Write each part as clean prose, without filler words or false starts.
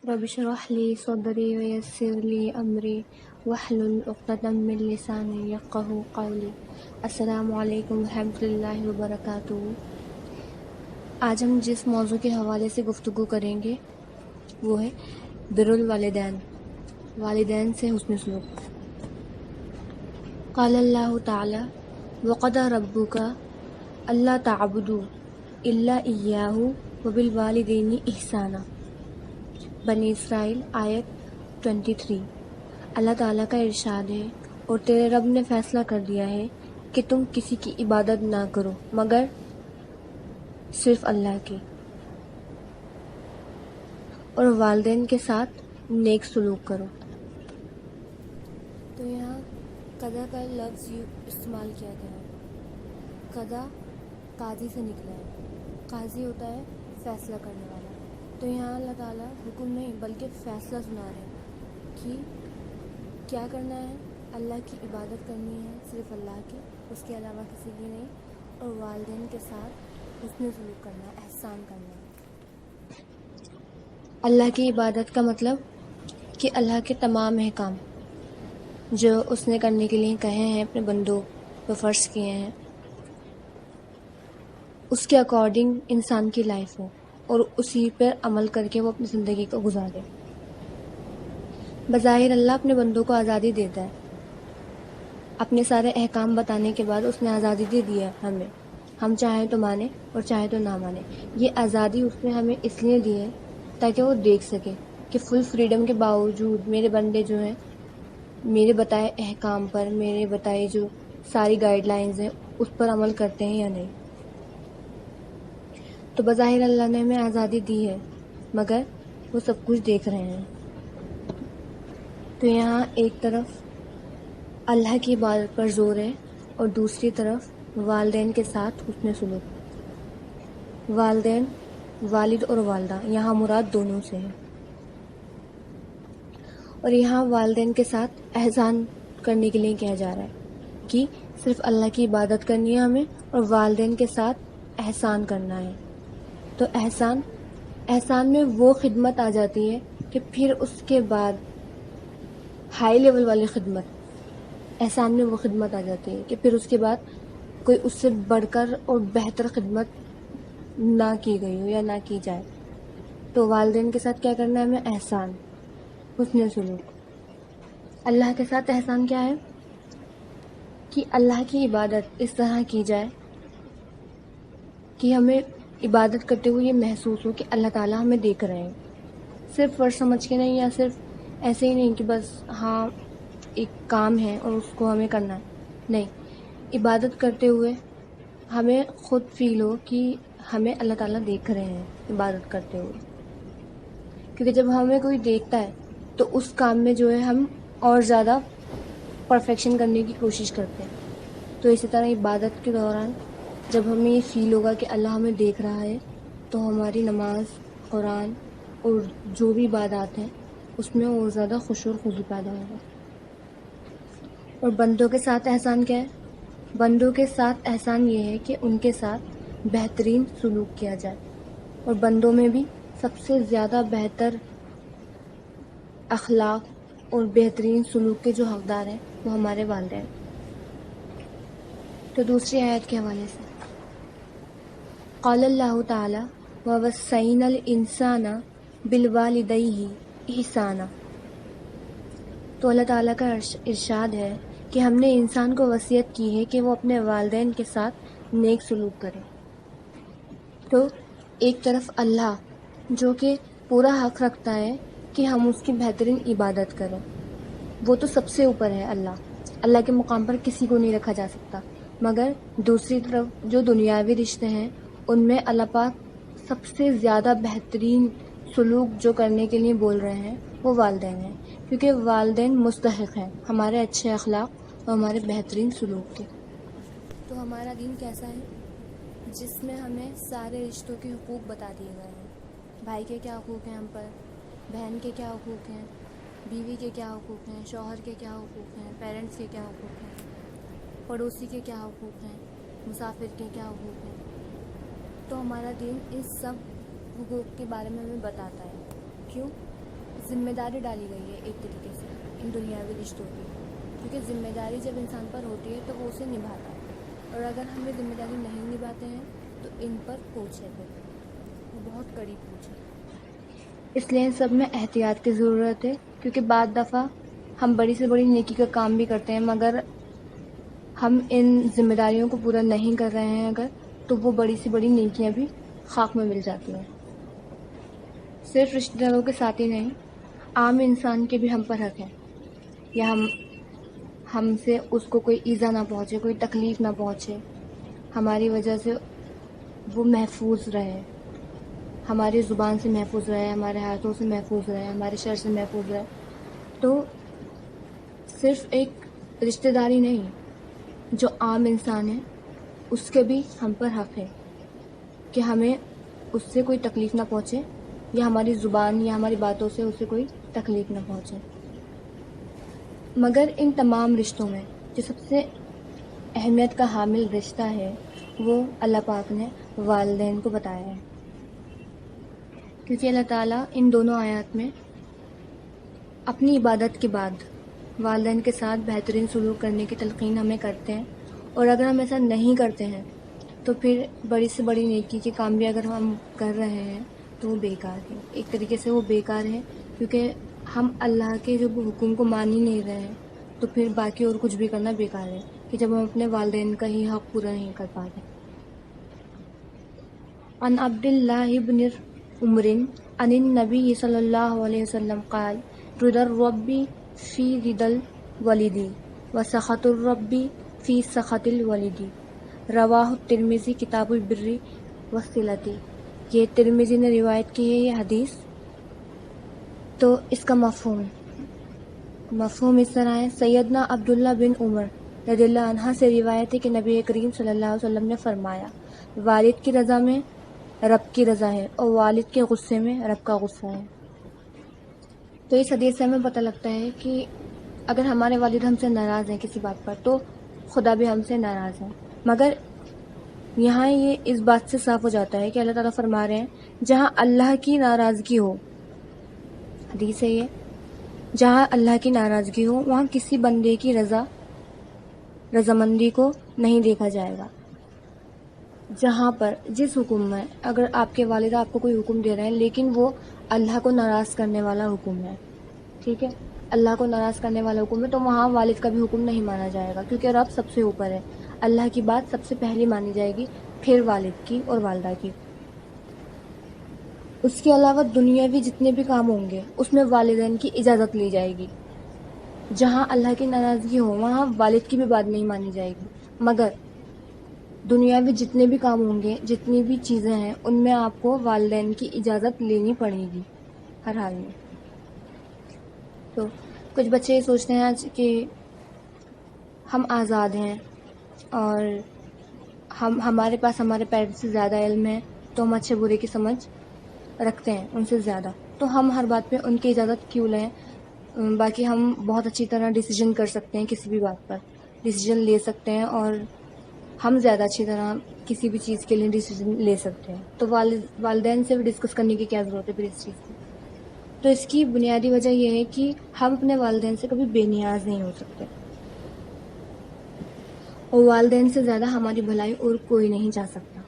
رب اشرح لي صدري ويسر لي أمري واحلل عقدة من لساني يفقهوا قولي۔ السلام علیکم ورحمۃ اللہ وبرکاتہ۔ آج ہم جس موضوع کے حوالے سے گفتگو کریں گے وہ ہے بر الوالدین، والدین سے حسن سلوک۔ قال اللہ تعالی وقضى ربك الا تعبدوا الا اياه وبالوالدين احسانا، بنی اسرائیل آیت 23۔ اللہ تعالیٰ کا ارشاد ہے، اور تیرے رب نے فیصلہ کر دیا ہے کہ تم کسی کی عبادت نہ کرو مگر صرف اللہ کی، اور والدین کے ساتھ نیک سلوک کرو۔ تو یہاں قضا کا لفظ استعمال کیا گیا ہے۔ قضا قاضی سے نکلا ہے، قاضی ہوتا ہے فیصلہ کرنے والا۔ تو یہاں اللہ تعالیٰ حکم نہیں بلکہ فیصلہ سنا رہے ہیں کہ کیا کرنا ہے، اللہ کی عبادت کرنی ہے صرف اللہ کی، اس کے علاوہ کسی کی نہیں، اور والدین کے ساتھ حسن سلوک کرنا ہے، احسان کرنا ہے۔ اللہ کی عبادت کا مطلب کہ اللہ کے تمام احکام جو اس نے کرنے کے لیے کہے ہیں، اپنے بندوں کو فرض کیے ہیں، اس کے اکارڈنگ انسان کی لائف ہو اور اسی پر عمل کر کے وہ اپنی زندگی کو گزارے۔ بظاہر اللہ اپنے بندوں کو آزادی دیتا ہے، اپنے سارے احکام بتانے کے بعد اس نے آزادی دے دی ہے ہمیں، ہم چاہیں تو مانیں اور چاہیں تو نہ مانیں۔ یہ آزادی اس نے ہمیں اس لیے دی ہے تاکہ وہ دیکھ سکے کہ فل فریڈم کے باوجود میرے بندے جو ہیں میرے بتائے احکام پر، میرے بتائے جو ساری گائیڈ لائنز ہیں اس پر عمل کرتے ہیں یا نہیں۔ تو بظاہر اللہ نے ہمیں آزادی دی ہے مگر وہ سب کچھ دیکھ رہے ہیں۔ تو یہاں ایک طرف اللہ کی عبادت پر زور ہے اور دوسری طرف والدین کے ساتھ حسن سلوک۔ والدین، والد اور والدہ، یہاں مراد دونوں سے ہے، اور یہاں والدین کے ساتھ احسان کرنے کے لیے کہا جا رہا ہے کہ صرف اللہ کی عبادت کرنی ہے ہمیں اور والدین کے ساتھ احسان کرنا ہے۔ تو احسان میں وہ خدمت آ جاتی ہے کہ پھر اس کے بعد ہائی لیول والی خدمت، احسان میں وہ خدمت آ جاتی ہے کہ پھر اس کے بعد کوئی اس سے بڑھ کر اور بہتر خدمت نہ کی گئی ہو یا نہ کی جائے۔ تو والدین کے ساتھ کیا کرنا ہے ہمیں؟ احسان، حسن سلوک۔ اللہ کے ساتھ احسان کیا ہے؟ کہ اللہ کی عبادت اس طرح کی جائے کہ ہمیں عبادت کرتے ہوئے یہ محسوس ہو کہ اللہ تعالیٰ ہمیں دیکھ رہے ہیں، صرف فرض سمجھ کے نہیں، یا صرف ایسے ہی نہیں کہ بس ہاں ایک کام ہے اور اس کو ہمیں کرنا ہے، نہیں، عبادت کرتے ہوئے ہمیں خود فیل ہو کہ ہمیں اللہ تعالیٰ دیکھ رہے ہیں عبادت کرتے ہوئے، کیونکہ جب ہمیں کوئی دیکھتا ہے تو اس کام میں جو ہے ہم اور زیادہ پرفیکشن کرنے کی کوشش کرتے ہیں۔ تو اسی طرح عبادت کے دوران جب ہمیں یہ فیل ہوگا کہ اللہ ہمیں دیکھ رہا ہے تو ہماری نماز، قرآن اور جو بھی عبادات ہیں اس میں اور زیادہ خشوع اور خضوع پیدا ہوگا۔ اور بندوں کے ساتھ احسان کیا ہے؟ بندوں کے ساتھ احسان یہ ہے کہ ان کے ساتھ بہترین سلوک کیا جائے، اور بندوں میں بھی سب سے زیادہ بہتر اخلاق اور بہترین سلوک کے جو حقدار ہیں وہ ہمارے والدین۔ تو دوسری آیت کے حوالے سے قال اللہ تعالی وَوَصَّيْنَا الْإِنسَانَ بِالْوَالِدَيْهِ احسانا۔ تو اللہ تعالیٰ کا ارشاد ہے کہ ہم نے انسان کو وصیت کی ہے کہ وہ اپنے والدین کے ساتھ نیک سلوک کرے۔ تو ایک طرف اللہ جو کہ پورا حق رکھتا ہے کہ ہم اس کی بہترین عبادت کریں، وہ تو سب سے اوپر ہے، اللہ کے مقام پر کسی کو نہیں رکھا جا سکتا، مگر دوسری طرف جو دنیاوی رشتے ہیں ان میں اللہ پاک سب سے زیادہ بہترین سلوک جو کرنے کے لیے بول رہے ہیں وہ والدین ہیں، کیونکہ والدین مستحق ہیں ہمارے اچھے اخلاق اور ہمارے بہترین سلوک کے۔ تو ہمارا دین کیسا ہے جس میں ہمیں سارے رشتوں کے حقوق بتا دیے گئے ہیں، بھائی کے کیا حقوق ہیں ہم پر، بہن کے کیا حقوق ہیں، بیوی کے کیا حقوق ہیں، شوہر کے کیا حقوق ہیں، پیرنٹس کے کیا حقوق ہیں، پڑوسی کے کیا حقوق ہیں، مسافر کے کیا حقوق ہیں۔ تو ہمارا دین اس سب حقوق کے بارے میں ہمیں بتاتا ہے۔ کیوں؟ ذمہ داری ڈالی گئی ہے ایک طریقے سے ان دنیاوی رشتوں کی، کیونکہ ذمہ داری جب انسان پر ہوتی ہے تو وہ اسے نبھاتا ہے، اور اگر ہم یہ ذمہ داری نہیں نبھاتے ہیں تو ان پر پوچھ ہے، پھر وہ بہت کڑی پوچھ ہے۔ اس لیے ان سب میں احتیاط کی ضرورت ہے، کیونکہ بعض دفعہ ہم بڑی سے بڑی نیکی کا کام بھی کرتے ہیں، مگر ہم ان ذمہ داریوں کو پورا نہیں کر رہے ہیں اگر، تو وہ بڑی سے بڑی نیکیاں بھی خاک میں مل جاتی ہیں۔ صرف رشتہ داروں کے ساتھ ہی نہیں، عام انسان کے بھی ہم پر حق ہے، یا ہم سے اس کو کوئی ایذا نہ پہنچے، کوئی تکلیف نہ پہنچے، ہماری وجہ سے وہ محفوظ رہے، ہماری زبان سے محفوظ رہے، ہمارے ہاتھوں سے محفوظ رہے، ہمارے شر سے محفوظ رہے۔ تو صرف ایک رشتہ داری نہیں، جو عام انسان ہے اس کے بھی ہم پر حق ہے کہ ہمیں اس سے کوئی تکلیف نہ پہنچے، یا ہماری زبان یا ہماری باتوں سے اسے کوئی تکلیف نہ پہنچے۔ مگر ان تمام رشتوں میں جو سب سے اہمیت کا حامل رشتہ ہے وہ اللہ پاک نے والدین کو بتایا ہے، کیونکہ اللہ تعالیٰ ان دونوں آیات میں اپنی عبادت کے بعد والدین کے ساتھ بہترین سلوک کرنے کی تلقین ہمیں کرتے ہیں، اور اگر ہم ایسا نہیں کرتے ہیں تو پھر بڑی سے بڑی نیکی کے کام بھی اگر ہم کر رہے ہیں تو وہ بیکار ہے، ایک طریقے سے وہ بیکار ہے، کیونکہ ہم اللہ کے جب حکم کو مان ہی نہیں رہے ہیں تو پھر باقی اور کچھ بھی کرنا بیکار ہے، کہ جب ہم اپنے والدین کا ہی حق پورا نہیں کر پاتے۔ عن عبد اللہ بن عمر عن النبی صلی اللہ علیہ وسلم قال رضا الرب فی رضا الوالد وسخط الرب فی سخط الوالد، رواہ الترمذی کتاب البر والصلۃ۔ یہ ترمذی نے روایت کی ہے یہ حدیث۔ تو اس کا مفہوم اس طرح ہے، سیدنا عبداللہ بن عمر رضی اللہ عنہ سے روایت ہے کہ نبی کریم صلی اللہ علیہ وسلم نے فرمایا، والد کی رضا میں رب کی رضا ہے، اور والد کے غصے میں رب کا غصہ ہے۔ تو اس حدیث سے ہمیں پتہ لگتا ہے کہ اگر ہمارے والد ہم سے ناراض ہیں کسی بات پر تو خدا بھی ہم سے ناراض ہے، مگر یہاں یہ اس بات سے صاف ہو جاتا ہے کہ اللہ تعالیٰ فرما رہے ہیں جہاں اللہ کی ناراضگی ہو، حدیث ہے یہ، جہاں اللہ کی ناراضگی ہو وہاں کسی بندے کی رضامندی کو نہیں دیکھا جائے گا۔ جہاں پر جس حکم میں اگر آپ کے والد آپ کو کوئی حکم دے رہے ہیں لیکن وہ اللہ کو ناراض کرنے والا حکم ہے، ٹھیک ہے، اللہ کو ناراض کرنے والا حکم ہے، تو وہاں والد کا بھی حکم نہیں مانا جائے گا، کیونکہ رب سب سے اوپر ہے، اللہ کی بات سب سے پہلی مانی جائے گی، پھر والد کی اور والدہ کی۔ اس کے علاوہ دنیاوی جتنے بھی کام ہوں گے اس میں والدین کی اجازت لی جائے گی۔ جہاں اللہ کی ناراضگی ہو وہاں والد کی بھی بات نہیں مانی جائے گی، مگر دنیاوی جتنے بھی کام ہوں گے، جتنی بھی چیزیں ہیں، ان میں آپ کو والدین کی اجازت لینی پڑے گی ہر حال میں۔ تو کچھ بچے یہ سوچتے ہیں آج کہ ہم آزاد ہیں اور ہمارے پاس ہمارے پیرنٹس سے زیادہ علم ہے، تو ہم اچھے برے کی سمجھ رکھتے ہیں ان سے زیادہ، تو ہم ہر بات پہ ان کی اجازت کیوں لیں؟ باقی ہم بہت اچھی طرح ڈیسیجن کر سکتے ہیں، کسی بھی بات پر ڈیسیجن لے سکتے ہیں، اور ہم زیادہ اچھی طرح کسی بھی چیز کے لیے ڈیسیجن لے سکتے ہیں، تو والدین سے بھی ڈسکس کرنے کی کیا ضرورت ہے پھر اس چیز کی؟ تو اس کی بنیادی وجہ یہ ہے کہ ہم اپنے والدین سے کبھی بے نیاز نہیں ہو سکتے، اور والدین سے زیادہ ہماری بھلائی اور کوئی نہیں چاہ سکتا۔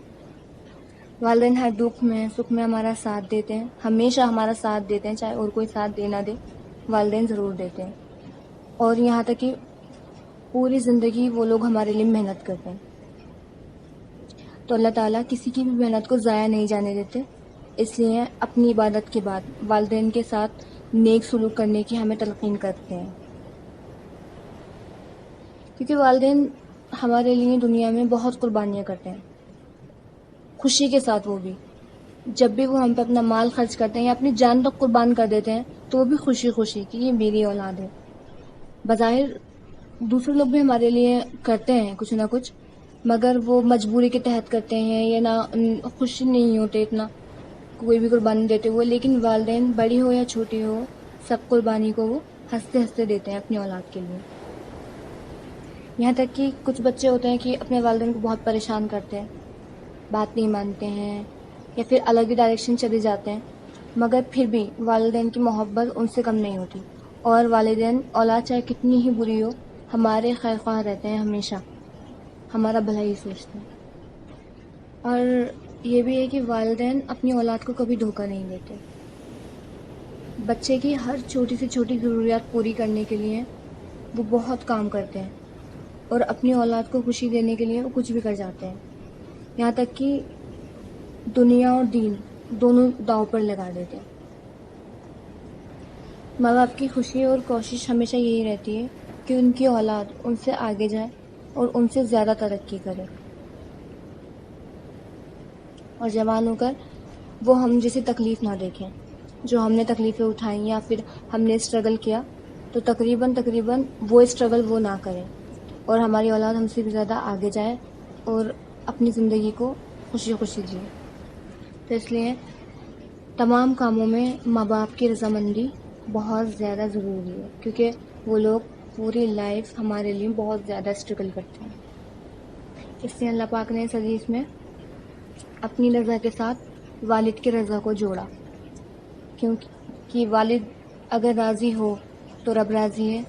والدین ہر دکھ میں سکھ میں ہمارا ساتھ دیتے ہیں، ہمیشہ ہمارا ساتھ دیتے ہیں، چاہے اور کوئی ساتھ دے نہ دے، والدین ضرور دیتے ہیں، اور یہاں تک کہ پوری زندگی وہ لوگ ہمارے لیے محنت کرتے ہیں۔ تو اللہ تعالیٰ کسی کی بھی محنت کو ضائع نہیں جانے دیتے، اس لیے اپنی عبادت کے بعد والدین کے ساتھ نیک سلوک کرنے کی ہمیں تلقین کرتے ہیں، کیونکہ والدین ہمارے لیے دنیا میں بہت قربانیاں کرتے ہیں، خوشی کے ساتھ، وہ بھی جب بھی وہ ہم پہ اپنا مال خرچ کرتے ہیں یا اپنی جان تک قربان کر دیتے ہیں تو وہ بھی خوشی کہ یہ میری اولاد ہے۔ بظاہر دوسرے لوگ بھی ہمارے لیے کرتے ہیں کچھ نہ کچھ، مگر وہ مجبوری کے تحت کرتے ہیں یا نہ خوش نہیں ہوتے اتنا کوئی بھی قربانی دیتے ہوئے، لیکن والدین بڑی ہو یا چھوٹی ہو سب قربانی کو وہ ہنستے ہنستے دیتے ہیں اپنی اولاد کے لیے۔ یہاں تک کہ کچھ بچے ہوتے ہیں کہ اپنے والدین کو بہت پریشان کرتے ہیں، بات نہیں مانتے ہیں یا پھر الگ ہی ڈائریکشن چلے جاتے ہیں، مگر پھر بھی والدین کی محبت ان سے کم نہیں ہوتی، اور والدین اولاد چاہے کتنی ہی بری ہو ہمارے خیر خواہ رہتے ہیں، ہمیشہ ہمارا بھلا ہی سوچتے ہیں۔ اور یہ بھی ہے کہ والدین اپنی اولاد کو کبھی دھوکہ نہیں دیتے، بچے کی ہر چھوٹی سے چھوٹی ضروریات پوری کرنے کے لیے وہ بہت کام کرتے ہیں، اور اپنی اولاد کو خوشی دینے کے لیے وہ کچھ بھی کر جاتے ہیں، یہاں تک کہ دنیا اور دین دونوں داؤ پر لگا دیتے ہیں۔ ماں باپ کی خوشی اور کوشش ہمیشہ یہی رہتی ہے کہ ان کی اولاد ان سے آگے جائے اور ان سے زیادہ ترقی کرے، اور جوان ہو کر وہ ہم جیسی تکلیف نہ دیکھیں جو ہم نے تکلیفیں اٹھائیں، یا پھر ہم نے اسٹرگل کیا تو تقریباً وہ اسٹرگل وہ نہ کریں، اور ہماری اولاد ہم سے بھی زیادہ آگے جائے اور اپنی زندگی کو خوشی خوشی جیے۔ تو اس لیے تمام کاموں میں ماں باپ کی رضامندی بہت زیادہ ضروری ہے، کیونکہ وہ لوگ پوری لائف ہمارے لیے بہت زیادہ اسٹرگل کرتے ہیں۔ اس لیے اللہ پاک نے اس حدیث میں اپنی رضا کے ساتھ والد کی رضا کو جوڑا، کیونکہ والد اگر راضی ہو تو رب راضی ہے،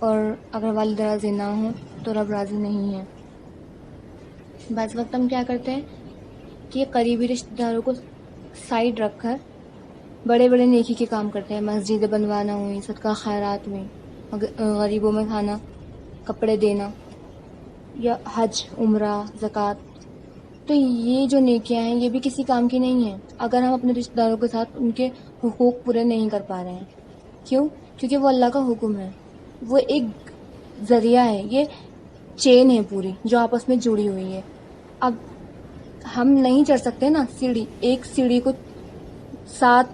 اور اگر والد راضی نہ ہو تو رب راضی نہیں ہے۔ بعض وقت ہم کیا کرتے ہیں کہ قریبی رشتہ داروں کو سائڈ رکھ کر بڑے بڑے نیکی کے کام کرتے ہیں، مسجدیں بنوانا ہوئی، صدقہ خیرات ہوئی، غریبوں میں کھانا، کپڑے دینا، یا حج، عمرہ، زکوٰۃ۔ تو یہ جو نیکیاں ہیں یہ بھی کسی کام کی نہیں ہیں اگر ہم اپنے رشتہ داروں کے ساتھ ان کے حقوق پورے نہیں کر پا رہے ہیں۔ کیوں؟ کیونکہ وہ اللہ کا حکم ہے، وہ ایک ذریعہ ہے، یہ چین ہے پوری جو آپس میں جڑی ہوئی ہے۔ اب ہم نہیں چڑھ سکتے نا سیڑھی، ایک سیڑھی کو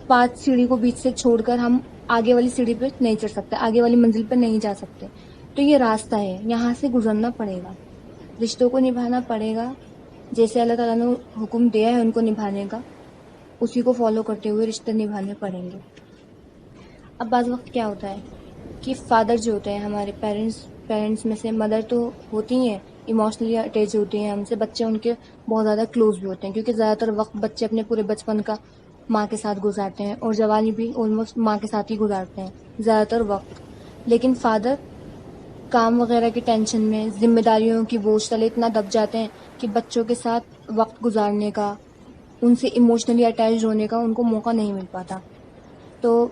5 سیڑھی کو بیچ سے چھوڑ کر ہم آگے والی سیڑھی پہ نہیں چڑھ سکتے، آگے والی منزل پہ نہیں جا سکتے۔ تو یہ راستہ ہے، یہاں سے گزرنا پڑے گا، رشتوں کو نبھانا پڑے گا، جیسے اللہ تعالیٰ نے حکم دیا ہے ان کو نبھانے کا، اسی کو فالو کرتے ہوئے رشتے نبھانے پڑیں گے۔ اب بعض وقت کیا ہوتا ہے کہ فادر جو ہوتے ہیں ہمارے پیرنٹس میں سے، مدر تو ہوتی ہیں ایموشنلی اٹیچ ہوتی ہیں ہم سے، بچے ان کے بہت زیادہ کلوز بھی ہوتے ہیں، کیونکہ زیادہ تر وقت بچے اپنے پورے بچپن کا ماں کے ساتھ گزارتے ہیں، اور جوانی بھی آلموسٹ ماں کے ساتھ ہی گزارتے ہیں زیادہ تر وقت۔ لیکن فادر کام وغیرہ کی ٹینشن میں، ذمہ داریوں کی بوجھ تلے اتنا دب جاتے ہیں کہ بچوں کے ساتھ وقت گزارنے کا، ان سے ایموشنلی اٹیچ ہونے کا ان کو موقع نہیں مل پاتا۔ تو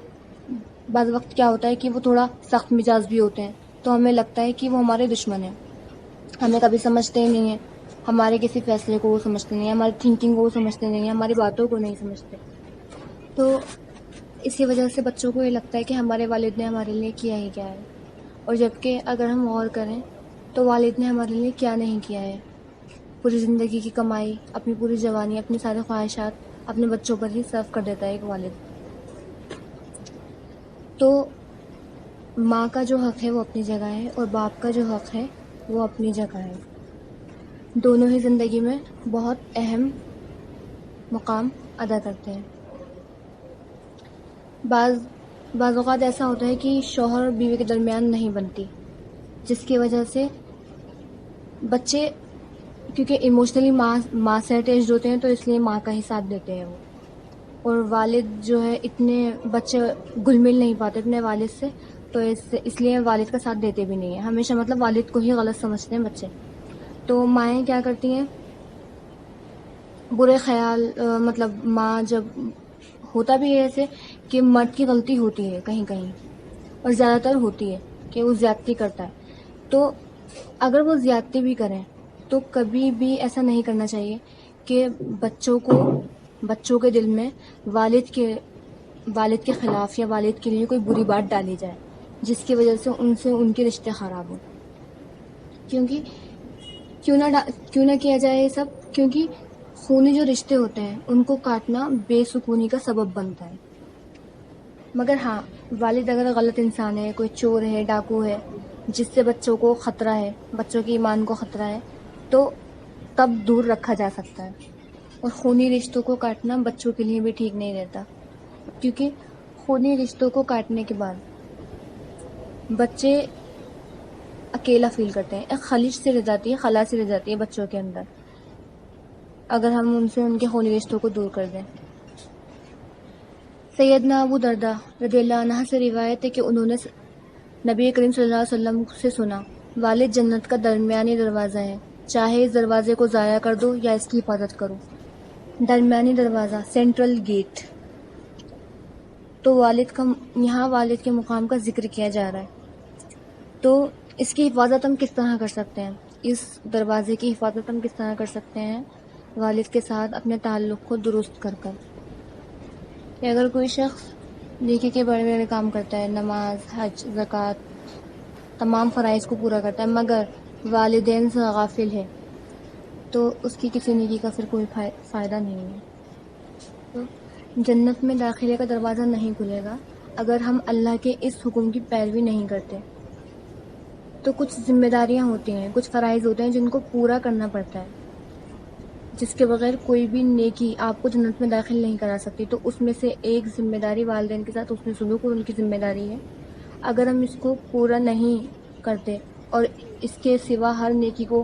بعض وقت کیا ہوتا ہے کہ وہ تھوڑا سخت مزاج بھی ہوتے ہیں، تو ہمیں لگتا ہے کہ وہ ہمارے دشمن ہیں، ہمیں کبھی سمجھتے ہی نہیں ہیں، ہمارے کسی فیصلے کو وہ سمجھتے نہیں ہیں، ہماری تھنکنگ کو وہ سمجھتے نہیں ہیں، ہماری باتوں کو نہیں سمجھتے۔ تو اسی وجہ سے بچوں کو یہ لگتا ہے کہ ہمارے والد نے ہمارے لیے کیا ہی کیا ہے، اور جبکہ اگر ہم غور کریں تو والد نے ہمارے لیے کیا نہیں کیا ہے۔ پوری زندگی کی کمائی، اپنی پوری جوانی، اپنی ساری خواہشات اپنے بچوں پر ہی صرف کر دیتا ہے ایک والد۔ تو ماں کا جو حق ہے وہ اپنی جگہ ہے، اور باپ کا جو حق ہے وہ اپنی جگہ ہے، دونوں ہی زندگی میں بہت اہم مقام ادا کرتے ہیں۔ بعض اوقات ایسا ہوتا ہے کہ شوہر اور بیوی کے درمیان نہیں بنتی، جس کی وجہ سے بچے کیونکہ ایموشنلی ماں سے اٹیچڈ ہوتے ہیں تو اس لیے ماں کا ہی ساتھ دیتے ہیں وہ، اور والد جو ہے اتنے بچے گل مل نہیں پاتے اپنے والد سے، تو اس لیے والد کا ساتھ دیتے بھی نہیں ہیں، ہمیشہ مطلب والد کو ہی غلط سمجھتے ہیں بچے۔ تو مائیں کیا کرتی ہیں، برے خیال مطلب ماں جب ہوتا بھی ہے ایسے کہ مرد کی غلطی ہوتی ہے کہیں کہیں، اور زیادہ تر ہوتی ہے کہ وہ زیادتی کرتا ہے، تو اگر وہ زیادتی بھی کریں تو کبھی بھی ایسا نہیں کرنا چاہیے کہ بچوں کے دل میں والد کے خلاف یا والد کے لیے کوئی بری بات ڈالی جائے، جس کی وجہ سے ان کے رشتے خراب ہوں۔ کیونکہ کیوں نہ کیا جائے یہ سب، کیونکہ خونی جو رشتے ہوتے ہیں ان کو کاٹنا بے سکونی کا سبب بنتا ہے۔ مگر ہاں، والد اگر غلط انسان ہے، کوئی چور ہے، ڈاکو ہے، جس سے بچوں کو خطرہ ہے، بچوں کے ایمان کو خطرہ ہے، تو تب دور رکھا جا سکتا ہے۔ اور خونی رشتوں کو کاٹنا بچوں کے لیے بھی ٹھیک نہیں رہتا، کیونکہ خونی رشتوں کو کاٹنے کے بعد بچے اکیلا فیل کرتے ہیں، ایک خلا سی رہ جاتی ہے بچوں کے اندر، اگر ہم ان سے ان کے خونی رشتوں کو دور کر دیں۔ سیدنا ابو دردہ رضی اللہ عنہ سے روایت ہے کہ انہوں نے نبی کریم صلی اللہ علیہ وسلم سے سنا، والد جنت کا درمیانی دروازہ ہے، چاہے اس دروازے کو ضائع کر دو یا اس کی حفاظت کرو۔ درمیانی دروازہ، سینٹرل گیٹ، تو یہاں والد کے مقام کا ذکر کیا جا رہا ہے۔ تو اس کی حفاظت ہم کس طرح کر سکتے ہیں؟ اس دروازے کی حفاظت ہم کس طرح کر سکتے ہیں؟ والد کے ساتھ اپنے تعلق کو درست کر کر، کہ اگر کوئی شخص نیکی کے بڑے بڑے کام کرتا ہے، نماز، حج، زکوٰۃ، تمام فرائض کو پورا کرتا ہے، مگر والدین سے غافل ہے، تو اس کی کسی نیکی کا پھر کوئی فائدہ نہیں ہے۔ تو جنت میں داخلے کا دروازہ نہیں کھلے گا اگر ہم اللہ کے اس حکم کی پیروی نہیں کرتے۔ تو کچھ ذمہ داریاں ہوتی ہیں، کچھ فرائض ہوتے ہیں جن کو پورا کرنا پڑتا ہے، جس کے بغیر کوئی بھی نیکی آپ کو جنت میں داخل نہیں کرا سکتی۔ تو اس میں سے ایک ذمہ داری والدین کے ساتھ حسن سلوک اور ان کی ذمہ داری ہے۔ اگر ہم اس کو پورا نہیں کرتے اور اس کے سوا ہر نیکی کو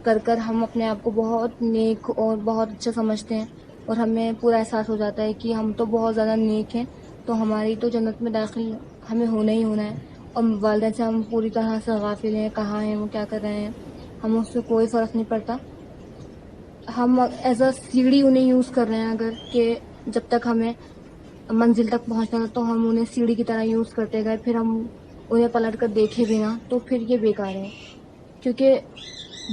کر ہم اپنے آپ کو بہت نیک اور بہت اچھا سمجھتے ہیں اور ہمیں پورا احساس ہو جاتا ہے کہ ہم تو بہت زیادہ نیک ہیں، تو ہماری تو جنت میں داخل ہمیں ہونا ہی ہونا ہے، اور والدین سے ہم پوری طرح سے غافل ہیں، کہاں ہیں وہ، کیا کر رہے ہیں، ہم اس سے کوئی فرق نہیں پڑتا۔ ہم ایز اے سیڑھی انہیں یوز کر رہے ہیں، اگر کہ جب تک ہمیں منزل تک پہنچنا تھا تو ہم انہیں سیڑھی کی طرح یوز کرتے گئے، پھر ہم انہیں پلٹ کر دیکھے بھی نہ، تو پھر یہ بیکار ہے، کیونکہ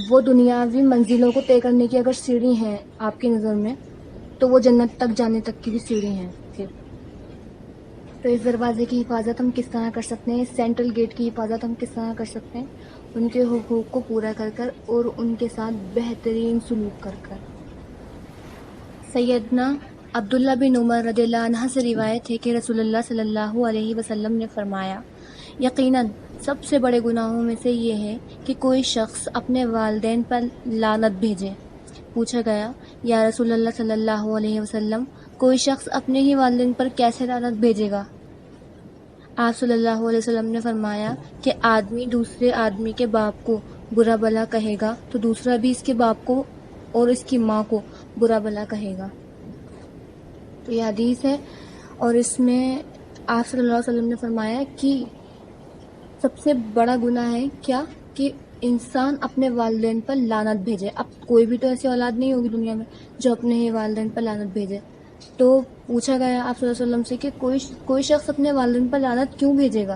وہ دنیاوی منزلوں کو طے کرنے کی اگر سیڑھی ہیں آپ کی نظر میں، تو وہ جنت تک جانے تک کی بھی سیڑھی ہیں پھر۔ تو اس دروازے کی حفاظت ہم کس طرح کر سکتے ہیں؟ اس سینٹرل گیٹ کی حفاظت ہم کس طرح کر سکتے ہیں؟ ان کے حقوق کو پورا کر کر اور ان کے ساتھ بہترین سلوک کر کر۔ سیدنا عبداللہ بن عمر رضی اللہ عنہ سے روایت ہے کہ رسول اللہ صلی اللہ علیہ وسلم نے فرمایا، یقیناً سب سے بڑے گناہوں میں سے یہ ہے کہ کوئی شخص اپنے والدین پر لعنت بھیجے۔ پوچھا گیا، یا رسول اللہ صلی اللہ علیہ وسلم، کوئی شخص اپنے ہی والدین پر کیسے لعنت بھیجے گا؟ آپ صلی اللہ علیہ وسلم نے فرمایا کہ آدمی دوسرے آدمی کے باپ کو برا بھلا کہے گا تو دوسرا بھی اس کے باپ کو اور اس کی ماں کو برا بھلا کہے گا۔ تو یہ حدیث ہے، اور اس میں آپ صلی اللہ علیہ وسلم نے فرمایا کہ سب سے بڑا گناہ ہے کیا؟ کہ انسان اپنے والدین پر لعنت بھیجے۔ اب کوئی بھی تو ایسی اولاد نہیں ہوگی دنیا میں جو اپنے ہی والدین پر لعنت بھیجے۔ تو پوچھا گیا آپ صلی اللہ علیہ وسلم سے کہ کوئی شخص اپنے والدین پر لعنت کیوں بھیجے گا؟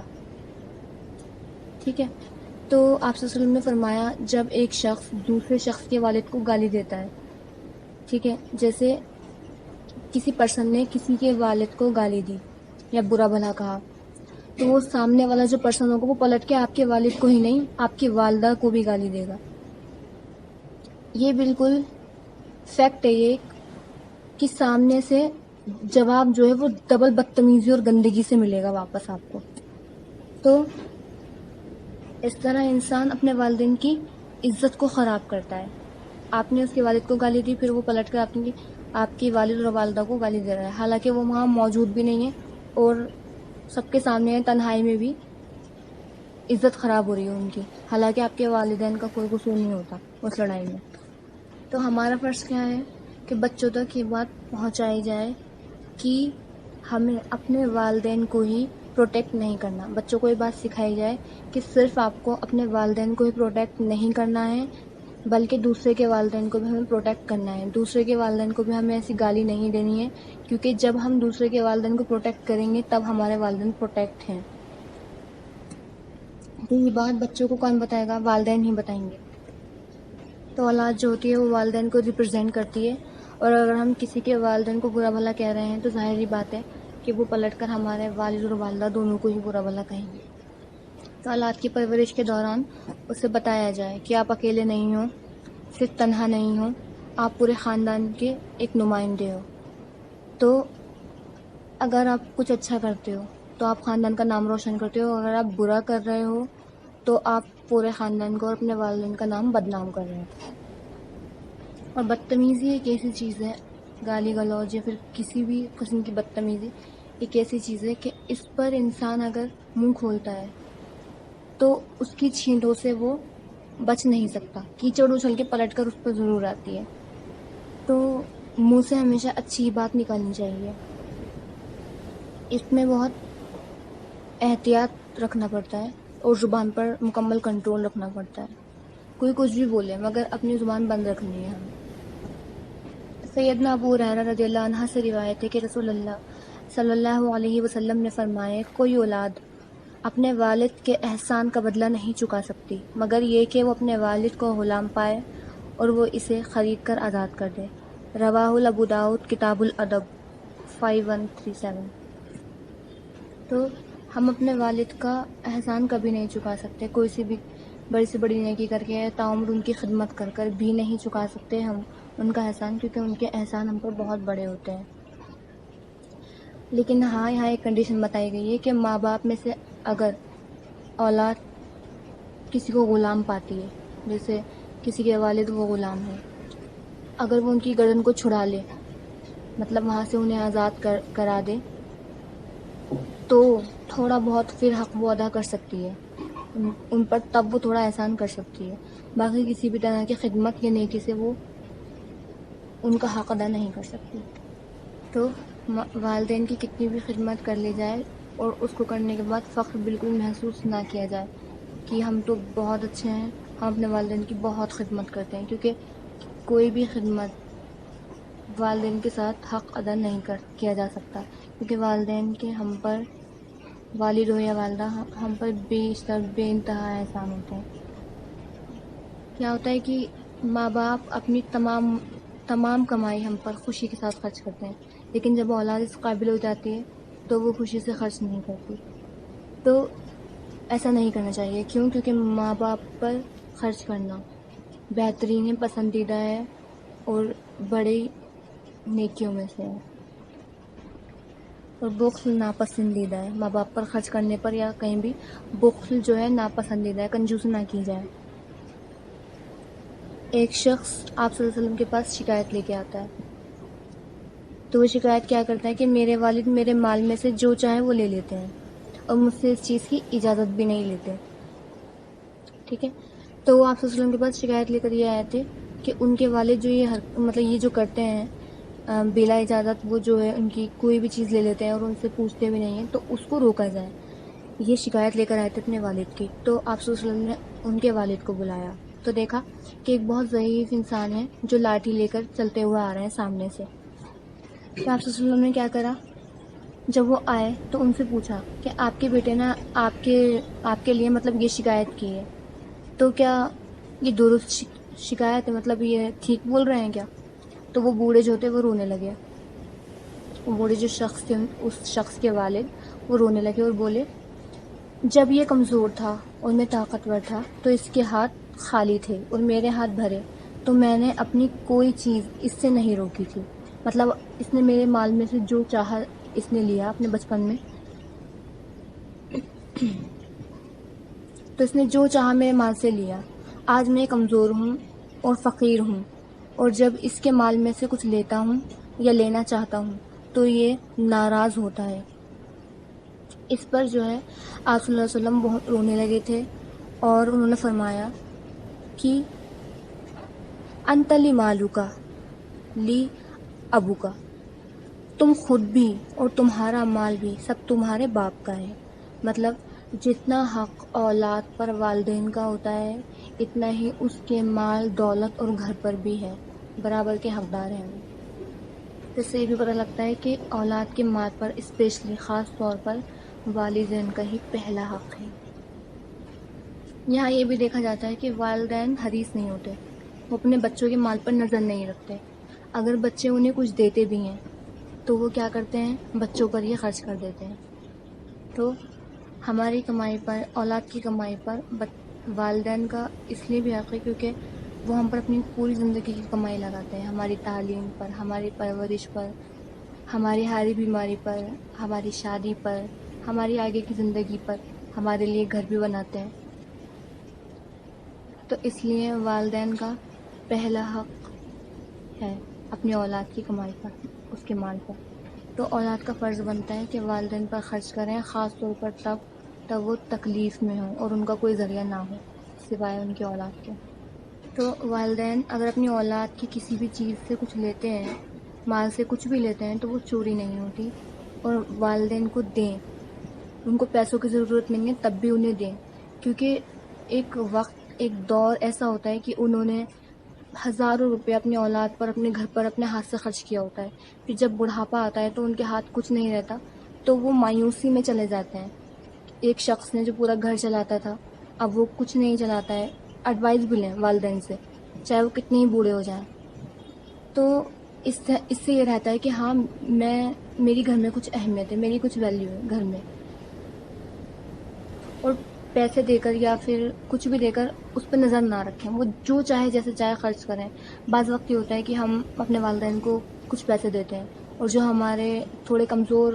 ٹھیک ہے، تو آپ صلی اللہ علیہ وسلم نے فرمایا، جب ایک شخص دوسرے شخص کے والد کو گالی دیتا ہے، ٹھیک ہے، جیسے کسی پرسن نے کسی کے والد کو گالی دی یا برا بھلا کہا، تو وہ سامنے والا جو پرسن ہوگا وہ پلٹ کے آپ کے والد کو ہی نہیں، آپ کی والدہ کو بھی گالی دے گا۔ یہ بالکل فیکٹ ہے یہ، کہ سامنے سے جواب جو ہے وہ ڈبل بدتمیزی اور گندگی سے ملے گا واپس آپ کو۔ تو اس طرح انسان اپنے والدین کی عزت کو خراب کرتا ہے۔ آپ نے اس کے والد کو گالی دی، پھر وہ پلٹ کر آپ کی والد اور والدہ کو گالی دے رہا ہے، حالانکہ وہ وہاں موجود بھی نہیں ہے اور سب کے سامنے تنہائی میں بھی عزت خراب ہو رہی ہے ان کی، حالانکہ آپ کے والدین کا کوئی قصور نہیں ہوتا اس لڑائی میں۔ تو ہمارا فرض کیا ہے کہ بچوں تک یہ بات پہنچائی جائے کہ ہمیں اپنے والدین کو ہی پروٹیکٹ نہیں کرنا۔ بچوں کو یہ بات سکھائی جائے کہ صرف آپ کو اپنے والدین کو ہی پروٹیکٹ نہیں کرنا ہے، بلکہ دوسرے کے والدین کو بھی ہمیں پروٹیکٹ کرنا ہے۔ دوسرے کے والدین کو بھی ہمیں ایسی گالی نہیں دینی ہے، کیونکہ جب ہم دوسرے کے والدین کو پروٹیکٹ کریں گے تب ہمارے والدین پروٹیکٹ ہیں۔ تو یہ بات بچوں کو کون بتائے گا؟ والدین ہی بتائیں گے۔ تو اولاد جو ہوتی ہے وہ والدین کو ریپرزینٹ کرتی ہے، اور اگر ہم کسی کے والدین کو برا بھلا کہہ رہے ہیں تو ظاہری بات ہے کہ وہ پلٹ کر ہمارے والد اور والدہ دونوں کو ہی برا بھلا کہیں گے۔ تو اولاد کی پرورش کے دوران اسے بتایا جائے کہ آپ اکیلے نہیں ہو، صرف تنہا نہیں ہو، آپ پورے خاندان کے ایک نمائندے ہو۔ تو اگر آپ کچھ اچھا کرتے ہو تو آپ خاندان کا نام روشن کرتے ہو، اگر آپ برا کر رہے ہو تو آپ پورے خاندان کو اور اپنے والدین کا نام بدنام کر رہے ہو۔ اور بدتمیزی ایک ایسی چیز ہے، گالی گلوچ یا پھر کسی بھی قسم کی بدتمیزی ایک ایسی چیز ہے کہ اس پر انسان اگر منہ کھولتا ہے تو اس کی چھینٹوں سے وہ بچ نہیں سکتا، کیچڑ اچھل کے پلٹ کر اس پر ضرور آتی ہے۔ تو منہ سے ہمیشہ اچھی بات نکالنی چاہیے۔ اس میں بہت احتیاط رکھنا پڑتا ہے اور زبان پر مکمل کنٹرول رکھنا پڑتا ہے. کوئی کچھ بھی بولے مگر اپنی زبان بند رکھنی ہے ہمیں. سیدنا ابو ہریرہ رضی اللہ عنہ سے روایت ہے کہ رسول اللہ صلی اللہ علیہ وسلم نے فرمایا کوئی اولاد اپنے والد کے احسان کا بدلہ نہیں چکا سکتی مگر یہ کہ وہ اپنے والد کو غلام پائے اور وہ اسے خرید کر آزاد کر دے. رواہ ابو داؤد کتاب الادب 5137. تو ہم اپنے والد کا احسان کبھی نہیں چکا سکتے، کوئی سی بھی بڑی سے بڑی نیکی کر کے تاعمر ان کی خدمت کر کر بھی نہیں چکا سکتے ہم ان کا احسان، کیونکہ ان کے احسان ہم پر بہت بڑے ہوتے ہیں. لیکن ہاں یہاں ایک کنڈیشن بتائی گئی ہے کہ ماں باپ میں سے اگر اولاد کسی کو غلام پاتی ہے، جیسے کسی کے والد وہ غلام ہے، اگر وہ ان کی گردن کو چھڑا لے، مطلب وہاں سے انہیں آزاد کرا دے، تو تھوڑا بہت پھر حق وہ ادا کر سکتی ہے ان پر، تب وہ تھوڑا احسان کر سکتی ہے. باقی کسی بھی طرح کی خدمت یا نیکی سے وہ ان کا حق ادا نہیں کر سکتی. تو والدین کی کتنی بھی خدمت کر لی جائے اور اس کو کرنے کے بعد فخر بالکل محسوس نہ کیا جائے کہ ہم تو بہت اچھے ہیں، ہم اپنے والدین کی بہت خدمت کرتے ہیں، کیونکہ کوئی بھی خدمت والدین کے ساتھ حق ادا نہیں کیا جا سکتا، کیونکہ والدین کے ہم پر، والد ہو یا والدہ، ہم پر بیشتر بے انتہا احسان ہوتے ہیں. کیا ہوتا ہے کہ ماں باپ اپنی تمام کمائی ہم پر خوشی کے ساتھ خرچ کرتے ہیں، لیکن جب اولاد اس قابل ہو جاتی ہے تو وہ خوشی سے خرچ نہیں کرتی. تو ایسا نہیں کرنا چاہیے. کیوں؟ کیونکہ ماں باپ پر خرچ کرنا بہترین ہے، پسندیدہ ہے اور بڑی نیکیوں میں سے ہے، اور بخل ناپسندیدہ ہے. ماں باپ پر خرچ کرنے پر یا کہیں بھی بخل جو ہے ناپسندیدہ ہے، کنجوسی نہ کی جائے. ایک شخص آپ صلی اللہ علیہ وسلم کے پاس شکایت لے کے آتا ہے، تو وہ شکایت کیا کرتا ہے کہ میرے والد میرے مال میں سے جو چاہے وہ لے لیتے ہیں اور مجھ سے اس چیز کی اجازت بھی نہیں لیتے. ٹھیک ہے، تو وہ آپ صلی اللہ علیہ وسلم کے پاس شکایت لے کر یہ آئے تھے کہ ان کے والد جو یہ جو کرتے ہیں بلا اجازت، وہ جو ہے ان کی کوئی بھی چیز لے لیتے ہیں اور ان سے پوچھتے بھی نہیں ہیں، تو اس کو روکا جائے. یہ شکایت لے کر آئے تھے اپنے والد کی. تو آپ صلی اللہ علیہ وسلم نے ان کے والد کو بلایا تو دیکھا کہ ایک بہت ضعیف انسان ہے جو لاٹھی لے کر چلتے ہوئے آ رہے ہیں سامنے سے. تو آپ صلی اللہ علیہ وسلم نے کیا کرا، جب وہ آئے تو ان سے پوچھا کہ آپ کے بیٹے نے آپ کے لیے مطلب یہ شکایت کی ہے، تو کیا یہ درست شکایت ہے، مطلب یہ ٹھیک بول رہے ہیں کیا؟ تو وہ بوڑھے جو تھے وہ رونے لگے. وہ بوڑھے جو شخص تھے، اس شخص کے والد، وہ رونے لگے اور بولے جب یہ کمزور تھا اور میں طاقتور تھا تو اس کے ہاتھ خالی تھے اور میرے ہاتھ بھرے، تو میں نے اپنی کوئی چیز اس سے نہیں روکی تھی. مطلب اس نے میرے مال میں سے جو چاہا اس نے لیا اپنے بچپن میں، تو اس نے جو چاہا میرے مال سے لیا. آج میں کمزور ہوں اور فقیر ہوں، اور جب اس کے مال میں سے کچھ لیتا ہوں یا لینا چاہتا ہوں تو یہ ناراض ہوتا ہے. اس پر جو ہے آپ صلی اللہ علیہ وسلم بہت رونے لگے تھے اور انہوں نے فرمایا کہ انت لی مالو کا لی ابو کا، تم خود بھی اور تمہارا مال بھی سب تمہارے باپ کا ہے. مطلب جتنا حق اولاد پر والدین کا ہوتا ہے اتنا ہی اس کے مال، دولت اور گھر پر بھی ہے، برابر کے حقدار ہیں. اس سے یہ بھی پتہ لگتا ہے کہ اولاد کے مال پر اسپیشلی خاص طور پر والدین کا ہی پہلا حق ہے. یہاں یہ بھی دیکھا جاتا ہے کہ والدین حریص نہیں ہوتے، وہ اپنے بچوں کے مال پر نظر نہیں رکھتے. اگر بچے انہیں کچھ دیتے بھی ہیں تو وہ کیا کرتے ہیں، بچوں پر ہی خرچ کر دیتے ہیں. تو ہماری کمائی پر، اولاد کی کمائی پر والدین کا اس لیے بھی حق ہے کیونکہ وہ ہم پر اپنی پوری زندگی کی کمائی لگاتے ہیں، ہماری تعلیم پر، ہماری پرورش پر، ہماری ہاری بیماری پر، ہماری شادی پر، ہماری آگے کی زندگی پر، ہمارے لیے گھر بھی بناتے ہیں. تو اس لیے والدین کا پہلا حق ہے اپنی اولاد کی کمائی پر، اس کے مال پر. تو اولاد کا فرض بنتا ہے کہ والدین پر خرچ کریں، خاص طور پر تب وہ تکلیف میں ہوں اور ان کا کوئی ذریعہ نہ ہو سوائے ان کی اولاد کے. تو والدین اگر اپنی اولاد کی کسی بھی چیز سے کچھ لیتے ہیں، مال سے کچھ بھی لیتے ہیں، تو وہ چوری نہیں ہوتی، اور والدین کو دیں. ان کو پیسوں کی ضرورت نہیں ہے تب بھی انہیں دیں، کیونکہ ایک وقت ایک دور ایسا ہوتا ہے کہ انہوں نے ہزاروں روپے اپنی اولاد پر، اپنے گھر پر اپنے ہاتھ سے خرچ کیا ہوتا ہے. پھر جب بڑھاپا آتا ہے تو ان کے ہاتھ کچھ نہیں رہتا، تو وہ مایوسی میں چلے جاتے ہیں. ایک شخص نے جو پورا گھر چلاتا تھا اب وہ کچھ نہیں چلاتا ہے. ایڈوائز بھی لیں والدین سے، چاہے وہ کتنے ہی بوڑھے ہو جائیں. تو اس سے یہ رہتا ہے کہ ہاں میری گھر میں کچھ اہمیت ہے، میری کچھ ویلیو ہے گھر میں. اور پیسے دے کر یا پھر کچھ بھی دے کر اس پہ نظر نہ رکھیں، وہ جو چاہے جیسے چاہے خرچ کریں. بعض وقت یہ ہوتا ہے کہ ہم اپنے والدین کو کچھ پیسے دیتے ہیں اور جو ہمارے تھوڑے کمزور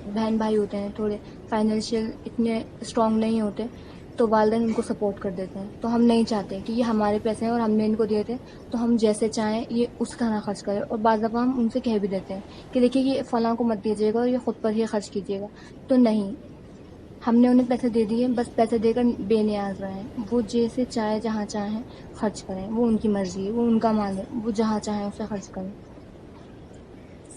بہن بھائی ہوتے ہیں، تھوڑے فائنینشیل اتنے اسٹرانگ نہیں ہوتے، تو والدین ان کو سپورٹ کر دیتے ہیں. تو ہم نہیں چاہتے کہ یہ ہمارے پیسے ہیں اور ہم نے ان کو دیے تھے تو ہم جیسے چاہیں یہ اس طرح خرچ کریں. اور بعض دفعہ ہم ان سے کہہ بھی دیتے ہیں کہ دیکھیے یہ فلاں کو مت دیجیے گا اور یہ خود پر ہی خرچ کیجیے گا. تو نہیں، ہم نے انہیں پیسے دے دیے، بس پیسے دے کر بے نیاز رہیں. وہ جیسے چاہے جہاں چاہیں خرچ کریں، وہ ان کی مرضی ہے، وہ ان کا مال ہے، وہ جہاں چاہیں اسے خرچ کریں.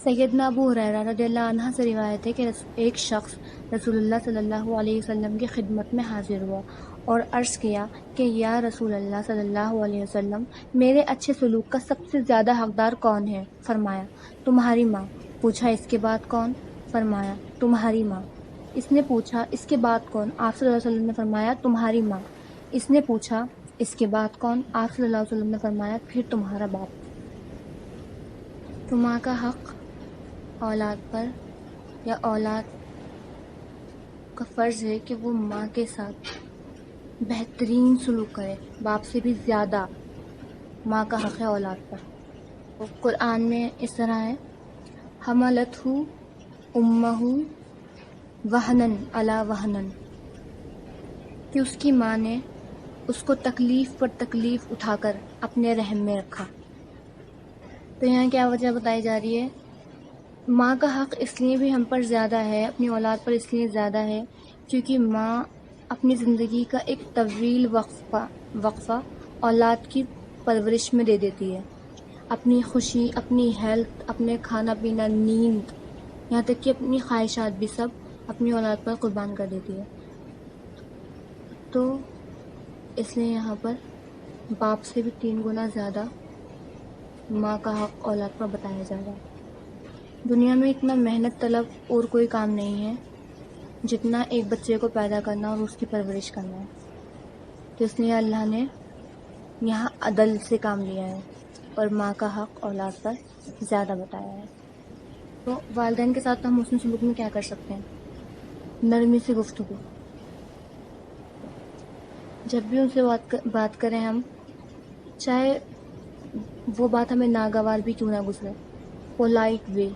سیدنا ابو ہریرہ رضی اللہ عنہ سے روایت ہے کہ ایک شخص رسول اللہ صلی اللہ علیہ وسلم کی خدمت میں حاضر ہوا اور عرض کیا کہ یا رسول اللہ صلی اللہ علیہ وسلم، میرے اچھے سلوک کا سب سے زیادہ حقدار کون ہے؟ فرمایا تمہاری ماں. پوچھا اس کے بعد کون؟ فرمایا تمہاری ماں. اس نے پوچھا اس کے بعد کون؟ آپ صلی اللہ علیہ وسلم نے فرمایا تمہاری ماں. اس نے پوچھا اس کے بعد کون؟ آپ صلی اللہ علیہ وسلم نے فرمایا پھر تمہارا باپ. تو ماں کا حق اولاد پر، یا اولاد کا فرض ہے کہ وہ ماں کے ساتھ بہترین سلوک کرے. باپ سے بھی زیادہ ماں کا حق ہے اولاد پر. قرآن میں اس طرح ہے حملتہ امہ وہنن علی وہنن، کہ اس کی ماں نے اس کو تکلیف پر تکلیف اٹھا کر اپنے رحم میں رکھا. تو یہاں کیا وجہ بتائی جا رہی ہے؟ ماں کا حق اس لیے بھی ہم پر زیادہ ہے، اپنی اولاد پر اس لیے زیادہ ہے کیونکہ ماں اپنی زندگی کا ایک طویل وقفہ اولاد کی پرورش میں دے دیتی ہے. اپنی خوشی، اپنی ہیلتھ، اپنے کھانا پینا، نیند، یہاں تک کہ اپنی خواہشات بھی سب اپنی اولاد پر قربان کر دیتی ہے. تو اس لیے یہاں پر باپ سے بھی 3 گنا زیادہ ماں کا حق اولاد پر بتایا جا رہا ہے. دنیا میں اتنا محنت طلب اور کوئی کام نہیں ہے جتنا ایک بچے کو پیدا کرنا اور اس کی پرورش کرنا ہے. تو اس لیے اللہ نے یہاں عدل سے کام لیا ہے اور ماں کا حق اولاد پر زیادہ بتایا ہے. تو والدین کے ساتھ ہم حسن سلوک میں کیا کر سکتے ہیں؟ نرمی سے گفتگو. جب بھی ان سے بات کریں ہم، چاہے وہ بات ہمیں ناگوار بھی کیوں نہ گزرے، پولائٹ وے،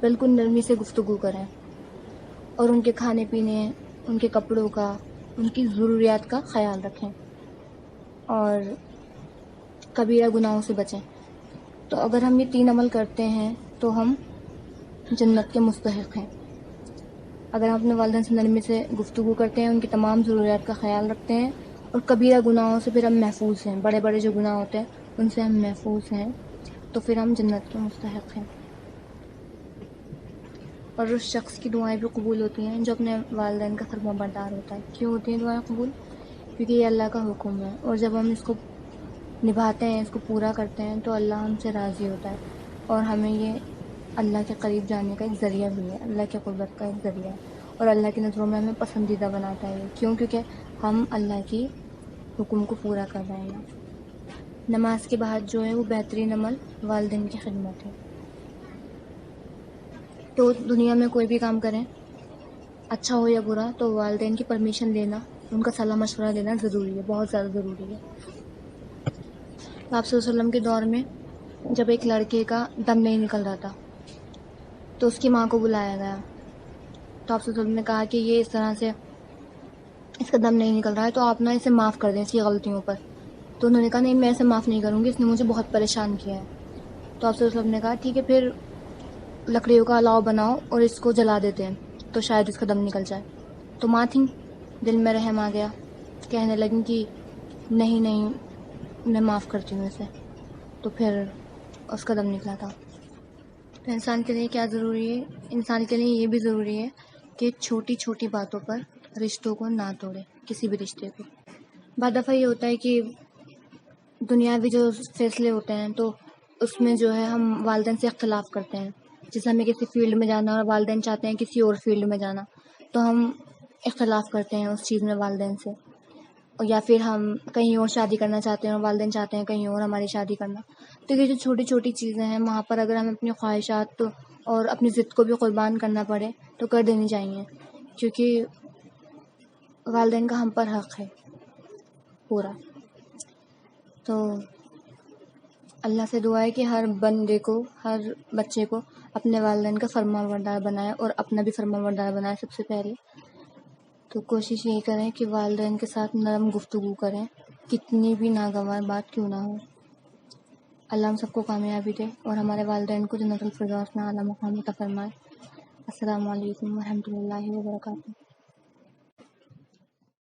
بالکل نرمی سے گفتگو کریں اور ان کے کھانے پینے، ان کے کپڑوں کا، ان کی ضروریات کا خیال رکھیں اور کبیرہ گناہوں سے بچیں. تو اگر ہم یہ 3 عمل کرتے ہیں تو ہم جنت کے مستحق ہیں. اگر ہم اپنے والدین سے نرمی سے گفتگو کرتے ہیں، ان کی تمام ضروریات کا خیال رکھتے ہیں اور کبیرہ گناہوں سے پھر ہم محفوظ ہیں، بڑے بڑے جو گناہ ہوتے ہیں ان سے ہم محفوظ ہیں، تو پھر ہم جنت کے مستحق ہیں. اور اس شخص کی دعائیں بھی قبول ہوتی ہیں جو اپنے والدین کا فرمانبردار ہوتا ہے. کیوں ہوتی ہیں دعائیں قبول؟ کیونکہ یہ اللہ کا حکم ہے اور جب ہم اس کو نبھاتے ہیں، اس کو پورا کرتے ہیں تو اللہ ہم سے راضی ہوتا ہے اور ہمیں یہ اللہ کے قریب جانے کا ایک ذریعہ بھی ہے، اللہ کے قربت کا ایک ذریعہ ہے اور اللہ کی نظروں میں ہمیں پسندیدہ بناتا ہے. کیوں؟ کیونکہ ہم اللہ کی حکم کو پورا کر رہے ہیں. نماز کے بعد جو ہے وہ بہترین عمل والدین کی خدمت ہے. تو دنیا میں کوئی بھی کام کریں، اچھا ہو یا برا، تو والدین کی پرمیشن لینا، ان کا صلاح مشورہ لینا ضروری ہے، بہت زیادہ ضروری ہے. آپ صلی اللہ علیہ وسلم کے دور میں جب ایک لڑکے کا دم نہیں نکل رہا تھا تو اس کی ماں کو بلایا گیا. تو آپ صلی اللہ علیہ وسلم نے کہا کہ یہ اس طرح سے اس کا دم نہیں نکل رہا ہے تو آپ نا اسے معاف کر دیں اس کی غلطیوں پر. تو انہوں نے کہا نہیں، میں اسے معاف نہیں کروں گی، اس نے مجھے بہت پریشان کیا ہے. تو آپ صلی اللہ علیہ وسلم نے کہا ٹھیک ہے، پھر لکڑیوں کا الاؤ بناؤ اور اس کو جلا دیتے ہیں تو شاید اس کا دم نکل جائے. تو ماں تھیں، دل میں رحم آ گیا، کہنے لگیں کہ نہیں میں معاف کرتی ہوں اسے. تو پھر اس کا دم نکلا تھا. تو انسان کے لیے کیا ضروری ہے؟ انسان کے لیے یہ بھی ضروری ہے کہ چھوٹی چھوٹی باتوں پر رشتوں کو نہ توڑے، کسی بھی رشتے کو۔ بعض دفعہ یہ ہوتا ہے کہ دنیاوی جو فیصلے ہوتے ہیں تو اس میں جو ہے ہم والدین سے اختلاف کرتے ہیں، جیسے ہمیں کسی فیلڈ میں جانا اور والدین چاہتے ہیں کسی اور فیلڈ میں جانا، تو ہم اختلاف کرتے ہیں اس چیز میں والدین سے، یا پھر ہم کہیں اور شادی کرنا چاہتے ہیں اور والدین چاہتے ہیں کہیں اور ہماری شادی کرنا۔ تو یہ جو چھوٹی چھوٹی چیزیں ہیں وہاں پر اگر ہمیں اپنی خواہشات اور اپنی ضد کو بھی قربان کرنا پڑے تو کر دینی چاہیے، کیونکہ والدین کا ہم پر حق ہے پورا۔ تو اللہ سے دعا ہے کہ ہر بندے کو، ہر بچے کو اپنے والدین کا فرمانبردار بنائے اور اپنا بھی فرمانبردار بنائے سب سے پہلے۔ تو کوشش یہی کریں کہ والدین کے ساتھ نرم گفتگو کریں، کتنی بھی ناگوار بات کیوں نہ ہو۔ اللہ ہم سب کو کامیابی دے اور ہمارے والدین کو جنت الفردوس میں اعلیٰ مقام عطا فرمائے۔ السلام علیکم ورحمۃ اللہ وبرکاتہ۔